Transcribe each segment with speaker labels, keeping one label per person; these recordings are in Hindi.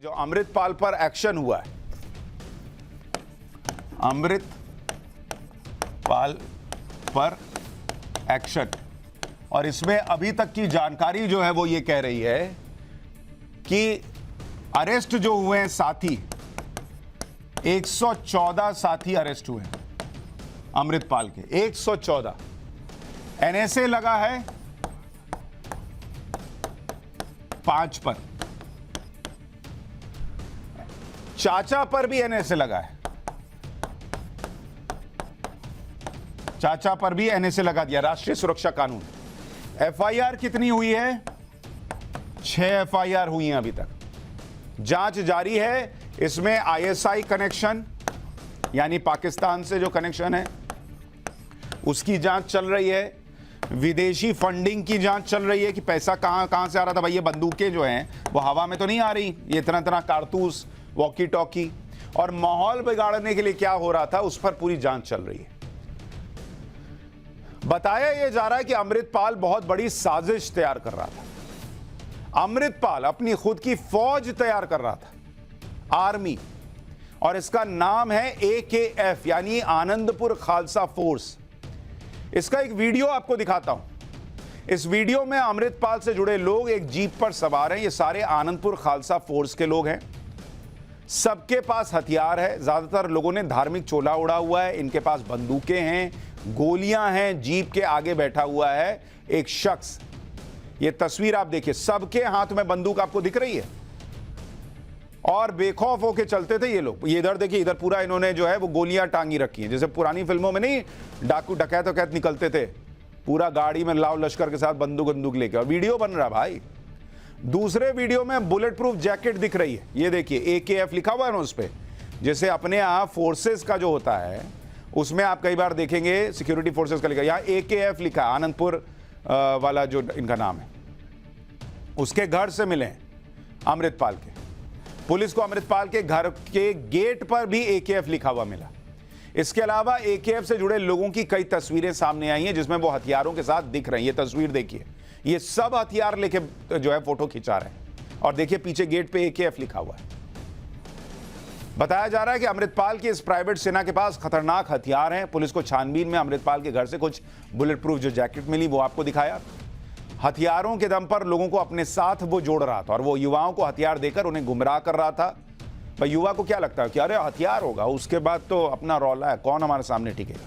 Speaker 1: जो अमृतपाल पर एक्शन हुआ है, अमृतपाल पर एक्शन, और इसमें अभी तक की जानकारी जो है वो ये कह रही है कि अरेस्ट जो हुए हैं साथी, 114 साथी अरेस्ट हुए हैं अमृतपाल के, 114। एनएसए लगा है 5 पर, चाचा पर भी एनएसए लगा है, चाचा पर भी एनएसए लगा दिया, राष्ट्रीय सुरक्षा कानून। एफआईआर कितनी हुई है? 6 एफआईआर हुई हैं अभी तक, जांच जारी है। इसमें आईएसआई कनेक्शन यानी पाकिस्तान से जो कनेक्शन है उसकी जांच चल रही है, विदेशी फंडिंग की जांच चल रही है कि पैसा कहां से आ रहा था। भाई ये बंदूकें जो हैं वो हवा में तो नहीं आ रही, ये इतना कारतूस, वॉकी टॉकी, और माहौल बिगाड़ने के लिए क्या हो रहा था उस पर पूरी जांच चल रही है। बताया यह जा रहा है कि अमृतपाल बहुत बड़ी साजिश तैयार कर रहा था, अमृतपाल अपनी खुद की फौज तैयार कर रहा था, आर्मी, और इसका नाम है AKF यानी आनंदपुर खालसा फोर्स। इसका एक वीडियो आपको दिखाता हूं। इस वीडियो में अमृतपाल से जुड़े लोग एक जीप पर सवार हैं, ये सारे आनंदपुर खालसा फोर्स के लोग हैं, सबके पास हथियार है, ज्यादातर लोगों ने धार्मिक चोला उड़ा हुआ है, इनके पास बंदूकें हैं, गोलियां हैं। जीप के आगे बैठा हुआ है एक शख्स, ये तस्वीर आप देखिए, सबके हाथ में बंदूक आपको दिख रही है, और बेखौफ होके चलते थे ये लोग। ये इधर देखिए, इधर पूरा इन्होंने जो है वो गोलियां टांगी रखी हैं, जैसे पुरानी फिल्मों में नहीं डाकू डकैत वकैत निकलते थे, पूरा गाड़ी में लाव लश्कर के साथ बंदूक लेके, और वीडियो बन रहा भाई। दूसरे वीडियो में बुलेट प्रूफ जैकेट दिख रही है, ये देखिए AKF लिखा हुआ है ना उस पे, जैसे अपने यहाँ फोर्सेस का जो होता है उसमें आप कई बार देखेंगे सिक्योरिटी फोर्सेस का लिखा, यहाँ AKF लिखा है, आनंदपुर वाला जो इनका नाम है। उसके घर से मिले अमृतपाल के, पुलिस को अमृतपाल के घर के गेट पर भी AKF लिखा हुआ मिला। इसके अलावा AKF से जुड़े लोगों की कई तस्वीरें सामने आई हैं जिसमें वो हथियारों के साथ दिख रहे हैं। ये तस्वीर देखिए, ये सब हथियार लेके जो है फोटो खिंचा रहे हैं, और देखिए पीछे गेट पे AKF लिखा हुआ है। बताया जा रहा है कि अमृतपाल की इस प्राइवेट सेना के पास खतरनाक हथियार हैं। पुलिस को छानबीन में अमृतपाल के घर से कुछ बुलेट प्रूफ जो जैकेट मिली वो आपको दिखाया। हथियारों के दम पर लोगों को अपने साथ वो जोड़ रहा था, और वो युवाओं को हथियार देकर उन्हें गुमराह कर रहा था। भाई युवा को क्या लगता है कि अरे हथियार होगा, उसके बाद तो अपना रौला है, कौन हमारे सामने टिकेगा।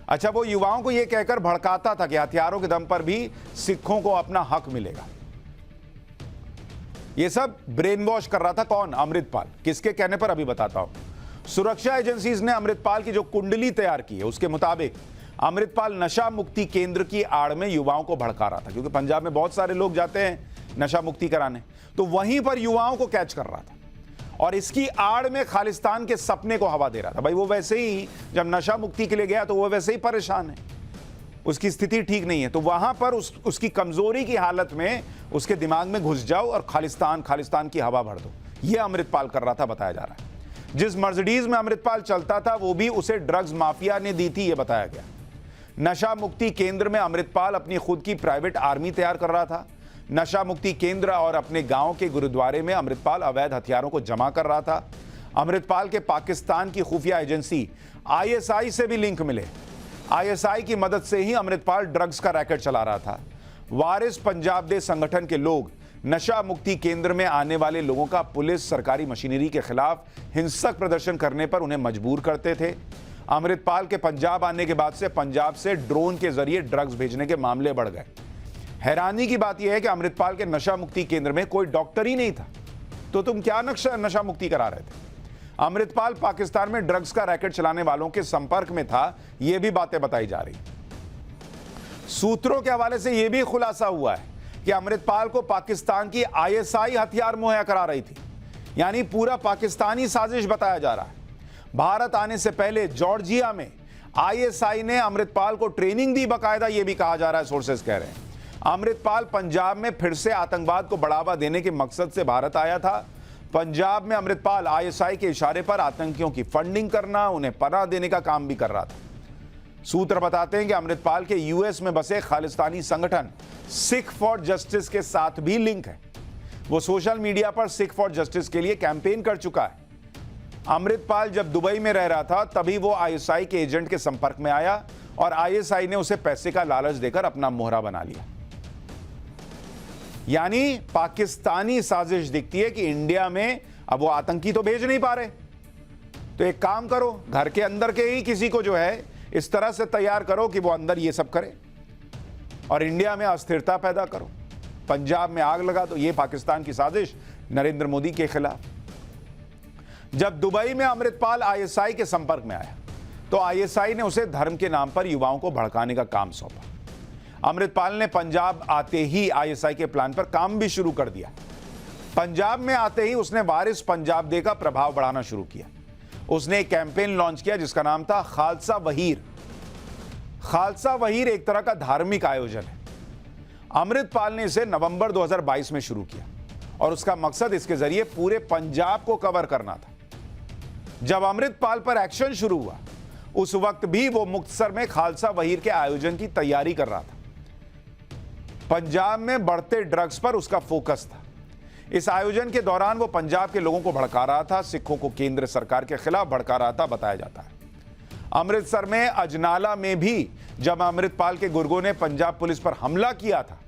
Speaker 1: अच्छा, वो युवाओं को यह कहकर भड़काता था कि हथियारों के दम पर भी सिखों को अपना हक मिलेगा। ये सब ब्रेन वॉश कर रहा था कौन? अमृतपाल। किसके कहने पर? अभी बताता हूं। सुरक्षा एजेंसीज ने अमृतपाल की जो कुंडली तैयार की है उसके मुताबिक अमृतपाल नशा मुक्ति केंद्र की आड़ में युवाओं को भड़का रहा था, क्योंकि पंजाब में बहुत सारे लोग जाते हैं नशा मुक्ति कराने, तो वहीं पर युवाओं को कैच कर रहा था, और इसकी आड़ में खालिस्तान के सपने को हवा दे रहा था। भाई वो वैसे ही जब नशा मुक्ति के लिए गया तो वो वैसे ही परेशान है, उसकी स्थिति ठीक नहीं है, तो वहां पर उसकी कमजोरी की हालत में उसके दिमाग में घुस जाओ और खालिस्तान की हवा भर दो। यह अमृतपाल कर रहा था, बताया जा रहा है। जिस मर्सिडीज में अमृतपाल चलता था वो भी उसे ड्रग्स माफिया ने दी थी, यह बताया गया। नशा मुक्ति केंद्र में अमृतपाल अपनी खुद की प्राइवेट आर्मी तैयार कर रहा था। नशा मुक्ति केंद्र और अपने गांव के गुरुद्वारे में अमृतपाल अवैध हथियारों को जमा कर रहा था। अमृतपाल के पाकिस्तान की खुफिया एजेंसी ISI से भी लिंक मिले। ISI की मदद से ही अमृतपाल ड्रग्स का रैकेट चला रहा था। वारिस पंजाब दे संगठन के लोग नशा मुक्ति केंद्र में आने वाले लोगों का पुलिस सरकारी मशीनरी के खिलाफ हिंसक प्रदर्शन करने पर उन्हें मजबूर करते थे। अमृतपाल के पंजाब आने के बाद से पंजाब से ड्रोन के जरिए ड्रग्स भेजने के मामले बढ़ गए। हैरानी की बात यह है कि अमृतपाल के नशा मुक्ति केंद्र में कोई डॉक्टर ही नहीं था, तो तुम क्या नशा मुक्ति करा रहे थे? अमृतपाल पाकिस्तान में ड्रग्स का रैकेट चलाने वालों के संपर्क में था, यह भी बातें बताई जा रही। सूत्रों के हवाले से यह भी खुलासा हुआ है कि अमृतपाल को पाकिस्तान की ISI हथियार मुहैया करा रही थी, यानी पूरा पाकिस्तानी साजिश बताया जा रहा है। भारत आने से पहले जॉर्जिया में ISI ने अमृतपाल को ट्रेनिंग दी बकायदा, यह भी कहा जा रहा है, सोर्सेस कह रहे हैं। अमृतपाल पंजाब में फिर से आतंकवाद को बढ़ावा देने के मकसद से भारत आया था। पंजाब में अमृतपाल ISI के इशारे पर आतंकियों की फंडिंग करना, उन्हें पनाह देने का काम भी कर रहा था। सूत्र बताते हैं कि अमृतपाल के US में बसे खालिस्तानी संगठन सिख फॉर जस्टिस के साथ भी लिंक है। वो सोशल मीडिया पर सिख फॉर जस्टिस के लिए कैंपेन कर चुका है। अमृतपाल जब दुबई में रह रहा था तभी वो आईएसआई के एजेंट के संपर्क में आया और आईएसआई ने उसे पैसे का लालच देकर अपना मोहरा बना लिया। यानी पाकिस्तानी साजिश दिखती है कि इंडिया में अब वो आतंकी तो भेज नहीं पा रहे, तो एक काम करो, घर के अंदर के ही किसी को जो है इस तरह से तैयार करो कि वो अंदर ये सब करे और इंडिया में अस्थिरता पैदा करो, पंजाब में आग लगा दो। ये पाकिस्तान की साजिश नरेंद्र मोदी के खिलाफ। जब दुबई में अमृतपाल आईएसआई के संपर्क में आया तो आईएसआई ने उसे धर्म के नाम पर युवाओं को भड़काने का काम सौंपा। अमृतपाल ने पंजाब आते ही आईएसआई के प्लान पर काम भी शुरू कर दिया। पंजाब में आते ही उसने वारिस पंजाब डे का प्रभाव बढ़ाना शुरू किया। उसने एक कैंपेन लॉन्च किया जिसका नाम था खालसा वहीर। खालसा वहीर एक तरह का धार्मिक आयोजन है। अमृतपाल ने इसे नवंबर 2022 में शुरू किया और उसका मकसद इसके जरिए पूरे पंजाब को कवर करना था। जब अमृतपाल पर एक्शन शुरू हुआ उस वक्त भी वो मुक्तसर में खालसा वहीर के आयोजन की तैयारी कर रहा था। पंजाब में बढ़ते ड्रग्स पर उसका फोकस था। इस आयोजन के दौरान वो पंजाब के लोगों को भड़का रहा था, सिखों को केंद्र सरकार के खिलाफ भड़का रहा था, बताया जाता है। अमृतसर में अजनाला में भी जब अमृतपाल के गुर्गों ने पंजाब पुलिस पर हमला किया था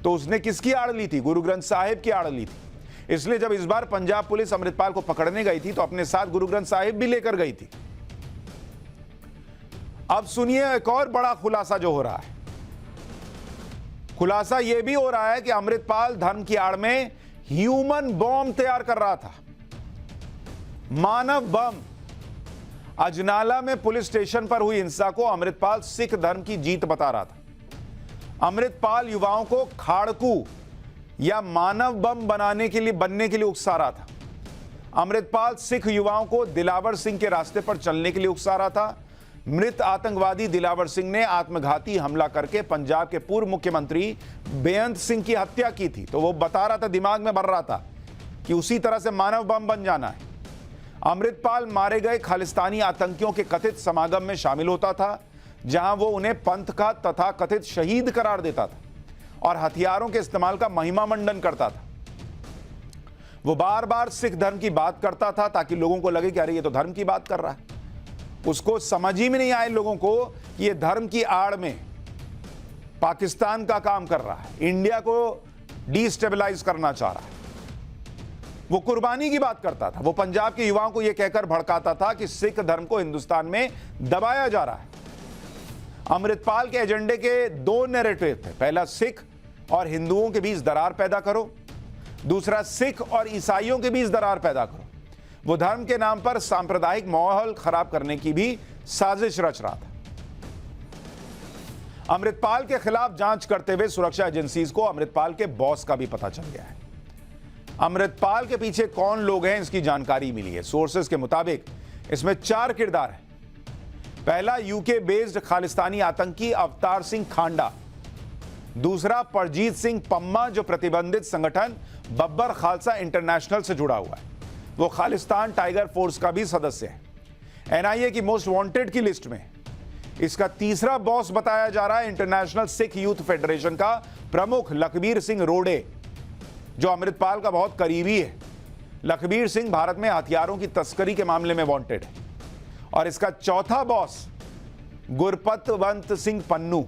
Speaker 1: तो उसने किसकी आड़ ली थी? गुरु ग्रंथ साहिब की आड़ ली थी। इसलिए जब इस बार पंजाब पुलिस अमृतपाल को पकड़ने गई थी तो अपने साथ गुरु ग्रंथ साहिब भी लेकर गई थी। अब सुनिए एक और बड़ा खुलासा जो हो रहा है। खुलासा यह भी हो रहा है कि अमृतपाल धर्म की आड़ में ह्यूमन बॉम्ब तैयार कर रहा था, मानव बम। अजनाला में पुलिस स्टेशन पर हुई हिंसा को अमृतपाल सिख धर्म की जीत बता रहा था। अमृतपाल युवाओं को खाड़कू या मानव बम बनने के लिए उकसा रहा था। अमृतपाल सिख युवाओं को दिलावर सिंह के रास्ते पर चलने के लिए उकसा रहा था। मृत आतंकवादी दिलावर सिंह ने आत्मघाती हमला करके पंजाब के पूर्व मुख्यमंत्री बेअंत सिंह की हत्या की थी, तो वो बता रहा था, दिमाग में भर रहा था कि उसी तरह से मानव बम बन जाना है। अमृतपाल मारे गए खालिस्तानी आतंकियों के कथित समागम में शामिल होता था जहां वो उन्हें पंथ का तथा कथित शहीद करार देता था और हथियारों के इस्तेमाल का महिमा मंडन करता था। वो बार बार सिख धर्म की बात करता था ताकि लोगों को लगे कि अरे ये तो धर्म की बात कर रहा है। उसको समझ ही में नहीं आए लोगों को कि ये धर्म की आड़ में पाकिस्तान का काम कर रहा है, इंडिया को डिस्टेबलाइज करना चाह रहा है। वो कुर्बानी की बात करता था। वो पंजाब के युवाओं को यह कहकर भड़काता था कि सिख धर्म को हिंदुस्तान में दबाया जा रहा है। अमृतपाल के एजेंडे के दो नैरेटिव थे। पहला, सिख और हिंदुओं के बीच दरार पैदा करो। दूसरा, सिख और ईसाइयों के बीच दरार पैदा करो। वो धर्म के नाम पर सांप्रदायिक माहौल खराब करने की भी साजिश रच रहा था। अमृतपाल के खिलाफ जांच करते हुए सुरक्षा एजेंसीज को अमृतपाल के बॉस का भी पता चल गया है। अमृतपाल के पीछे कौन लोग हैं इसकी जानकारी मिली है। सोर्सेस के मुताबिक इसमें 4 किरदार हैं। पहला, यूके बेस्ड खालिस्तानी आतंकी अवतार सिंह खांडा। दूसरा, परजीत सिंह पम्मा जो प्रतिबंधित संगठन बब्बर खालसा इंटरनेशनल से जुड़ा हुआ है। वो खालिस्तान टाइगर फोर्स का भी सदस्य है, एनआईए की मोस्ट वांटेड की लिस्ट में। इसका तीसरा बॉस बताया जा रहा है इंटरनेशनल सिख यूथ फेडरेशन का प्रमुख लखबीर सिंह रोडे, जो अमृतपाल का बहुत करीबी है। लखबीर सिंह भारत में हथियारों की तस्करी के मामले में वांटेड है। और इसका चौथा बॉस गुरपतवंत सिंह पन्नू,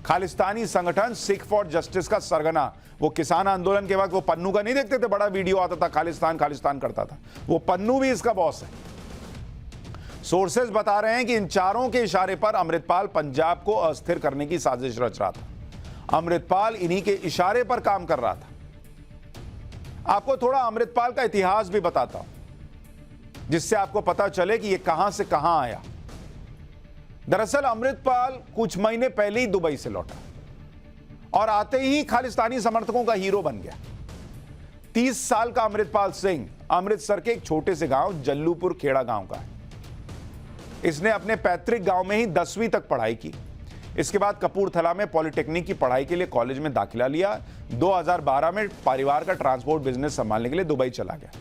Speaker 1: खालिस्तानी संगठन सिख फॉर जस्टिस का सरगना। वो किसान आंदोलन के वक्त वो पन्नू का नहीं देखते थे, बड़ा वीडियो आता था, खालिस्तान खालिस्तान करता था, वो पन्नू भी इसका बॉस है। सोर्सेज बता रहे हैं कि इन चारों के इशारे पर अमृतपाल पंजाब को अस्थिर करने की साजिश रच रहा था। अमृतपाल इन्हीं के इशारे पर काम कर रहा था। आपको थोड़ा अमृतपाल का इतिहास भी बताता हूं जिससे आपको पता चले कि ये कहां से कहां आया। दरअसल अमृतपाल कुछ महीने पहले ही दुबई से लौटा और आते ही खालिस्तानी समर्थकों का हीरो बन गया। 30 साल का अमृतपाल सिंह अमृतसर के एक छोटे से गांव जल्लूपुर खेड़ा गांव का है। इसने अपने पैतृक गांव में ही 10वीं तक पढ़ाई की। इसके बाद कपूरथला में पॉलिटेक्निक की पढ़ाई के लिए कॉलेज में दाखिला लिया। 2012 में परिवार का ट्रांसपोर्ट बिजनेस संभालने के लिए दुबई चला गया।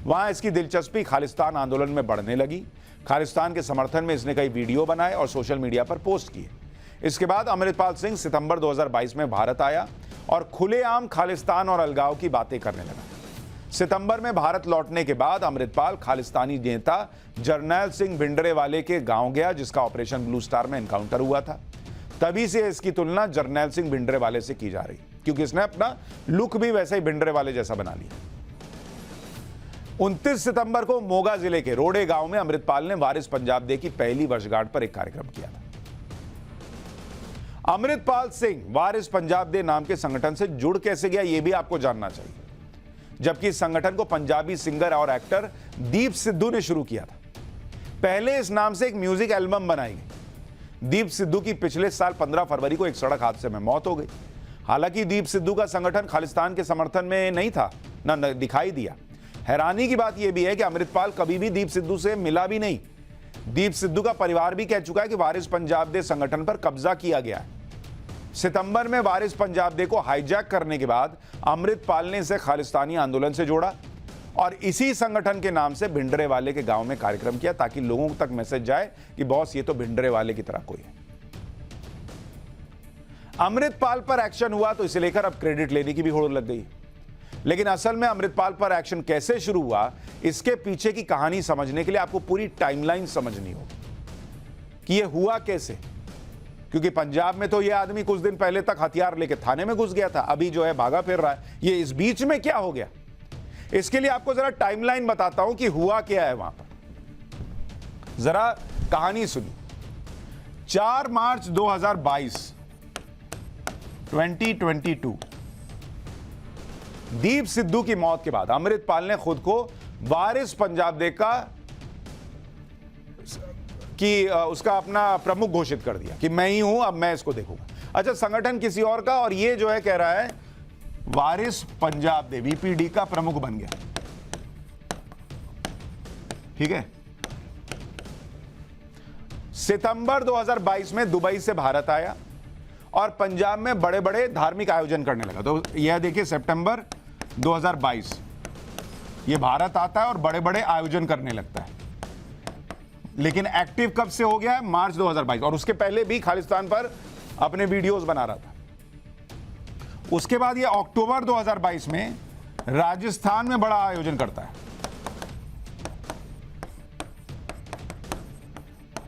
Speaker 1: वहां इसकी दिलचस्पी खालिस्तान आंदोलन में बढ़ने लगी। खालिस्तान के समर्थन में इसने कई वीडियो बनाए और सोशल मीडिया पर पोस्ट किए। इसके बाद अमृतपाल सिंह सितंबर 2022 में भारत आया और खुलेआम खालिस्तान और अलगाव की बातें करने लगा। सितंबर में भारत लौटने के बाद अमृतपाल खालिस्तानी नेता जरनैल सिंह भिंडरेवाले के गांव गया, जिसका ऑपरेशन ब्लू स्टार में एनकाउंटर हुआ था। तभी से इसकी तुलना जरनैल सिंह भिंडरेवाले से की जा रही, क्योंकि इसने अपना लुक भी वैसे ही भिंडरेवाले जैसा बना लिया। 29 सितंबर को मोगा जिले के रोड़े गांव में अमृतपाल ने वारिस पंजाब डे की पहली वर्षगांठ पर एक कार्यक्रम किया था। अमृतपाल सिंह वारिस पंजाब डे नाम के संगठन से जुड़ कैसे गया, यह भी आपको जानना चाहिए। जबकि इस संगठन को पंजाबी सिंगर और एक्टर दीप सिद्धू ने शुरू किया था। पहले इस नाम से एक म्यूजिक एल्बम बनाई गई। दीप सिद्धू की पिछले साल 15 फरवरी को एक सड़क हादसे में मौत हो गई। हालांकि दीप सिद्धू का संगठन खालिस्तान के समर्थन में नहीं था, न दिखाई दिया। हैरानी की बात यह भी है कि अमृतपाल कभी भी दीप सिद्धू से मिला भी नहीं। दीप सिद्धू का परिवार भी कह चुका है कि वारिस पंजाब डे संगठन पर कब्जा किया गया है। सितंबर में वारिस पंजाब डे को हाईजैक करने के बाद अमृतपाल ने इसे खालिस्तानी आंदोलन से जोड़ा और इसी संगठन के नाम से भिंडरेवाले के गांव में कार्यक्रम किया, ताकि लोगों तक मैसेज जाए कि बॉस ये तो भिंडरेवाले की तरह कोई है। अमृतपाल पर एक्शन हुआ तो इसे लेकर अब क्रेडिट लेने की भी होड़ लग गई। लेकिन असल में अमृतपाल पर एक्शन कैसे शुरू हुआ, इसके पीछे की कहानी समझने के लिए आपको पूरी टाइमलाइन समझनी होगी कि यह हुआ कैसे। क्योंकि पंजाब में तो यह आदमी कुछ दिन पहले तक हथियार लेके थाने में घुस गया था, अभी जो है भागा फिर रहा है। ये इस बीच में क्या हो गया, इसके लिए आपको जरा टाइमलाइन बताता हूं कि हुआ क्या है वहां पर। जरा कहानी सुनिए। 4 मार्च 2022 दीप सिद्धू की मौत के बाद अमृतपाल ने खुद को वारिस पंजाब डे उसका अपना प्रमुख घोषित कर दिया कि मैं ही हूं, अब मैं इसको देखूंगा। अच्छा, संगठन किसी और का, और ये जो है कह रहा है वारिस पंजाब डे, वीपीडी का प्रमुख बन गया। ठीक है। सितंबर 2022 में दुबई से भारत आया और पंजाब में बड़े बड़े धार्मिक आयोजन करने लगा। तो यह देखिए, सितंबर 2022 ये भारत आता है और बड़े बड़े आयोजन करने लगता है। लेकिन एक्टिव कब से हो गया है? मार्च 2022। और उसके पहले भी खालिस्तान पर अपने वीडियोस बना रहा था। उसके बाद ये अक्टूबर 2022 में राजस्थान में बड़ा आयोजन करता है।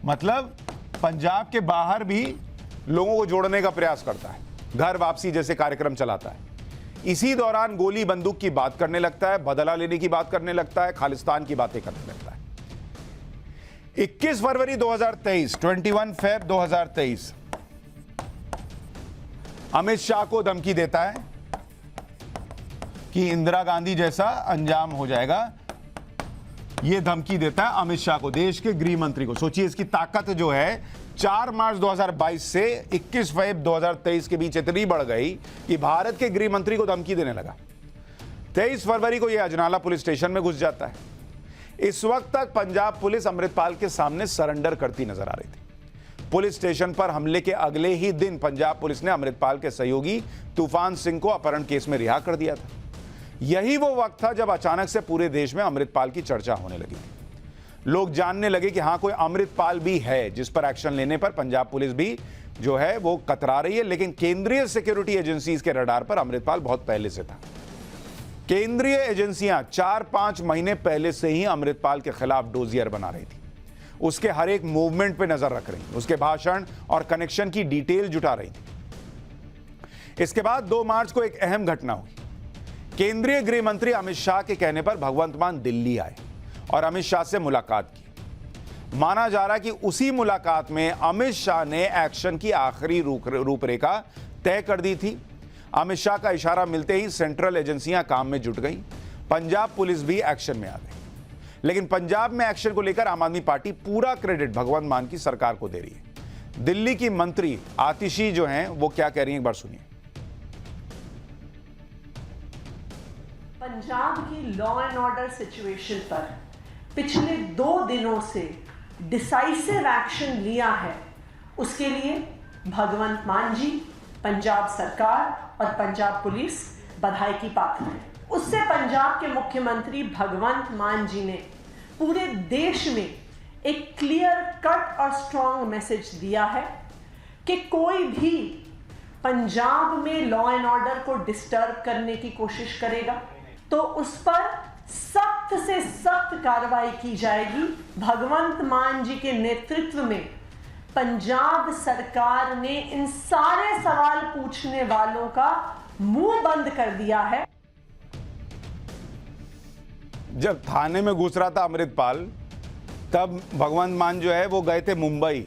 Speaker 1: मतलब पंजाब के बाहर भी लोगों को जोड़ने का प्रयास करता है, घर वापसी जैसे कार्यक्रम चलाता है। इसी दौरान गोली बंदूक की बात करने लगता है, बदला लेने की बात करने लगता है, खालिस्तान की बातें करने लगता है। 21 फरवरी 2023, 21 फेब 2023 अमित शाह को धमकी देता है कि इंदिरा गांधी जैसा अंजाम हो जाएगा। यह धमकी देता है अमित शाह को, देश के गृह मंत्री को। सोचिए इसकी ताकत जो है 4 मार्च 2022 से 21 फेब 2023 के बीच इतनी बढ़ गई कि भारत के गृह मंत्री को धमकी देने लगा। 23 फरवरी को यह अजनाला पुलिस स्टेशन में घुस जाता है। इस वक्त तक पंजाब पुलिस अमृतपाल के सामने सरेंडर करती नजर आ रही थी। पुलिस स्टेशन पर हमले के अगले ही दिन पंजाब पुलिस ने अमृतपाल के सहयोगी तूफान सिंह को अपहरण केस में रिहा कर दिया था। यही वो वक्त था जब अचानक से पूरे देश में अमृतपाल की चर्चा होने लगी थी। लोग जानने लगे कि हां, कोई अमृतपाल भी है जिस पर एक्शन लेने पर पंजाब पुलिस भी जो है वो कतरा रही है। लेकिन केंद्रीय सिक्योरिटी एजेंसीज के रडार पर अमृतपाल बहुत पहले से था। केंद्रीय एजेंसियां 4-5 महीने पहले से ही अमृतपाल के खिलाफ डोजियर बना रही थी। उसके हर एक मूवमेंट पे नजर रख रही थी, उसके भाषण और कनेक्शन की डिटेल जुटा रही थी। इसके बाद 2 मार्च को एक अहम घटना हुई। केंद्रीय गृह मंत्री अमित शाह के कहने पर भगवंत मान दिल्ली आए और अमित शाह से मुलाकात की। माना जा रहा है कि उसी मुलाकात में अमित शाह ने एक्शन की आखिरी रूपरेखा तय कर दी थी। अमित शाह का इशारा मिलते ही सेंट्रल एजेंसियां काम में जुट गई, पंजाब पुलिस भी एक्शन में आ गई। लेकिन पंजाब में एक्शन को लेकर आम आदमी पार्टी पूरा क्रेडिट भगवंत मान की सरकार को दे रही है। दिल्ली की मंत्री आतिशी जो हैं वो क्या कह रही हैं, एक बार सुनिए।
Speaker 2: पंजाब की लॉ एंड ऑर्डर सिचुएशन पर पिछले 2 दिनों से डिसाइसिव एक्शन लिया है, उसके लिए भगवंत मान जी, पंजाब सरकार और पंजाब पुलिस बधाई की पात्र है। उससे पंजाब के मुख्यमंत्री भगवंत मान जी ने पूरे देश में एक क्लियर कट और स्ट्रॉन्ग मैसेज दिया है कि कोई भी पंजाब में लॉ एंड ऑर्डर को डिस्टर्ब करने की कोशिश करेगा तो उस पर सख्त से सख्त कार्रवाई की जाएगी। भगवंत मान जी के नेतृत्व में पंजाब सरकार ने इन सारे सवाल पूछने वालों का मुंह बंद कर दिया है।
Speaker 1: जब थाने में घुस रहा था अमृतपाल, तब भगवंत मान जो है वो गए थे मुंबई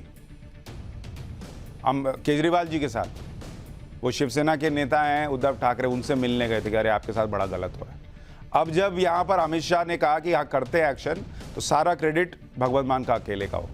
Speaker 1: केजरीवाल जी के साथ। वो शिवसेना के नेता हैं उद्धव ठाकरे, उनसे मिलने गए थे कि अरे आपके साथ बड़ा गलत हुआ है। अब जब यहां पर अमित शाह ने कहा कि हाँ करते हैं एक्शन, तो सारा क्रेडिट भगवंत मान का अकेले का हो।